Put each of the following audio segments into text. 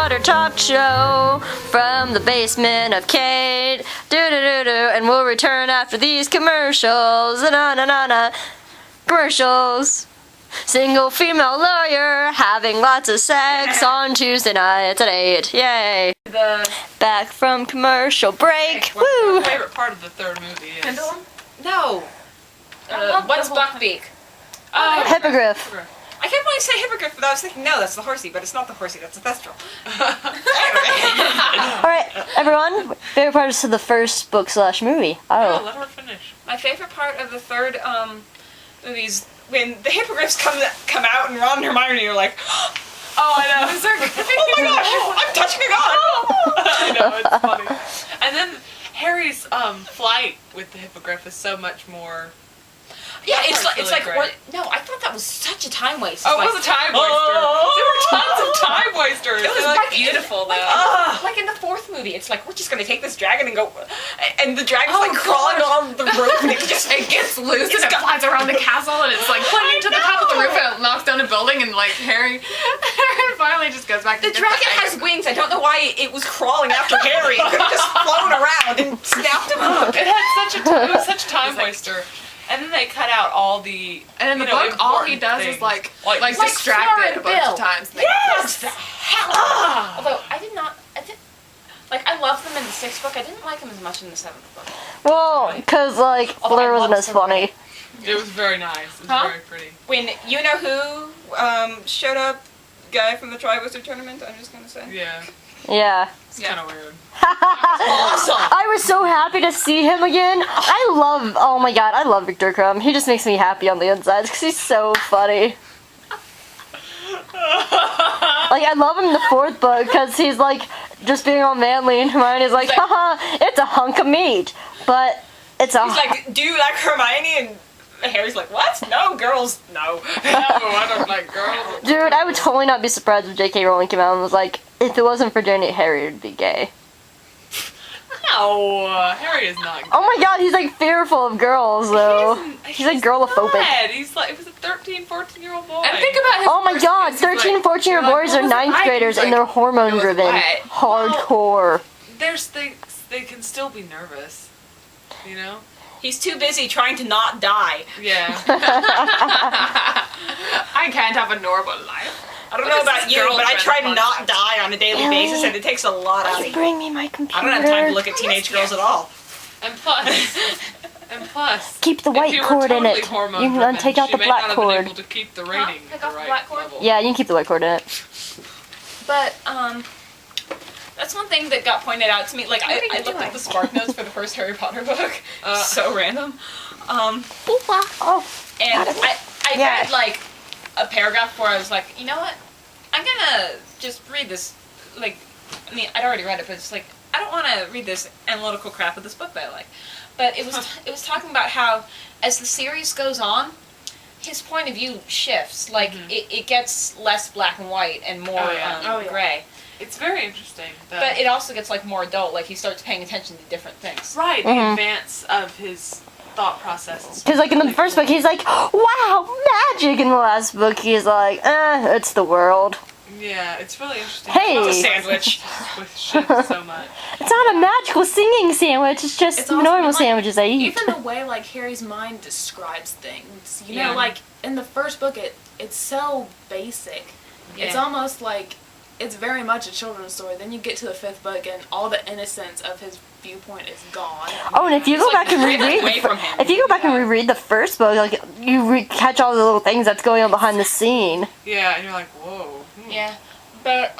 Potter talk show from the basement of Kate. Do-do-do-do. And we'll return after these commercials. Na-na-na-na. Commercials. Single female lawyer having lots of sex on Tuesday nights at 8. Yay. Back from commercial break. Woo! My favorite part of the third movie is... Pendulum? No. What's Buckbeak? Hippogriff. I kept wanting to say hippogriff, but I was thinking, no, that's the horsey, but it's not the horsey, that's the thestral. Alright, everyone. Favorite parts of the first book / movie. No, Oh. let her finish. My favorite part of the third movie is when the hippogriffs come out and Ron and Hermione are like, oh, I know. Oh my gosh, I'm touching a god. I know, it's funny. And then Harry's flight with the hippogriff is so much more... Yeah, That it's part's like really what? No, I thought that was such a time waste. Oh, it was a time waster. There were tons of time wasters. It was like beautiful though. Like in the fourth movie, it's like we're just gonna take this dragon and go, and the dragon's like crawling on the roof and it gets loose and it flies around the castle and it's like clinging to the top of the roof and it knocks down a building and like Harry finally just goes back. The dragon has wings. I don't know why it was crawling after Harry. It could have just flown around and snapped him up. It had it was such a time waster. And then they cut out all the. And in the book, all he does is like distract it a bunch of times. Yes, the hell. Although I loved them in the sixth book. I didn't like them as much in the seventh book. Well, because, like, Fleur wasn't as funny. It was very nice. It was very pretty. When you know who showed up, guy from the Triwizard Tournament. I'm just gonna say. Yeah. Yeah. It's kind of weird. Awesome. I was so happy to see him again. Oh my god, I love Victor Crumb. He just makes me happy on the inside because he's so funny. Like, I love him in the fourth book because he's like just being all manly and Hermione's like, haha, it's a hunk of meat. But it's a. He's like, do you like Hermione? And Harry's like, what? No, girls, no. No, I don't like girls. Dude, I would totally not be surprised if J.K. Rowling came out and was like, if it wasn't for Jenny, Harry would be gay. No, Harry is not gay. Oh my god, he's like fearful of girls though. He's like girlophobic. Not. He's like, it was a 13, 14-year-old boy. And think about his Oh my god, 13 and 14 year old boys are 9th graders and they're hormone driven. Hardcore. They can still be nervous, you know? He's too busy trying to not die. Yeah. I can't have a normal life. I don't know about you, but I try to not die on a daily basis, and it takes a lot out of me. Bring me my computer. I don't have time to look at teenage girls at all. And plus, keep the white cord in it. You can take out the black cord. She may not have been able to keep the rating Take at the off the right black cord? level. Yeah, you can keep the white cord in it. But, that's one thing that got pointed out to me. Like, I looked at the Spark Notes for the first Harry Potter book. So random. Oh. And I read, like, a paragraph where I was like, you know what? I'm gonna just read this, like, I mean, I'd already read it, but it's like, I don't want to read this analytical crap of this book that I like. But it was talking about how, as the series goes on, his point of view shifts. Like, it gets less black and white and more gray. It's very interesting. But it also gets, like, more adult. Like, he starts paying attention to different things. Right, the advance of his thought process. Because, like, in the first book, he's like, wow, magic. In the last book, he's like, it's the world. Yeah, it's really interesting. Hey. It's a sandwich. With shit so much. It's not a magical singing sandwich. It's just normal sandwiches I eat. Even the way, like, Harry's mind describes things. You know, like, in the first book, it's so basic. Yeah. It's almost like, it's very much a children's story. Then you get to the fifth book, and all the innocence of his viewpoint is gone. Oh, and if you go back and reread the first book, like, you catch all the little things that's going on behind the scene. Yeah, and you're like, whoa. Yeah, but,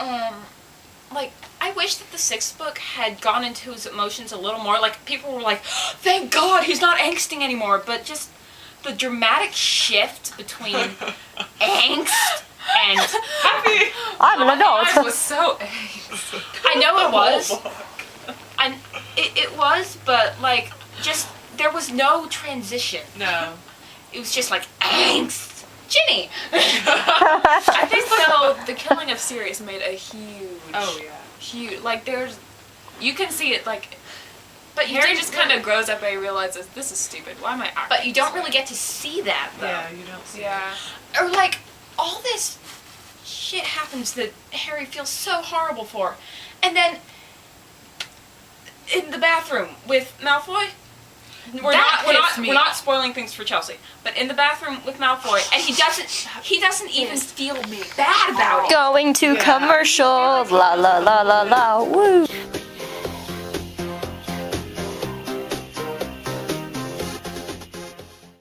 like, I wish that the sixth book had gone into his emotions a little more. Like, people were like, thank God he's not angsting anymore. But just the dramatic shift between angst and happy. I'm an adult. It was so angst. I know it was. It was, but, like, just, there was no transition. No. It was just like, angst. Ginny! I think, though, the killing of Sirius made a huge, like, you can see it, like, but Harry just kind of grows up and he realizes, this is stupid, why am I acting But you don't really get to see that, though. Yeah, you don't see Or, like, all this shit happens that Harry feels so horrible for. And then in the bathroom with Malfoy, we're not spoiling things for Chelsea, but in the bathroom with Malfoy, and he doesn't even feel bad about it. Going to commercial, la la la la la, woo.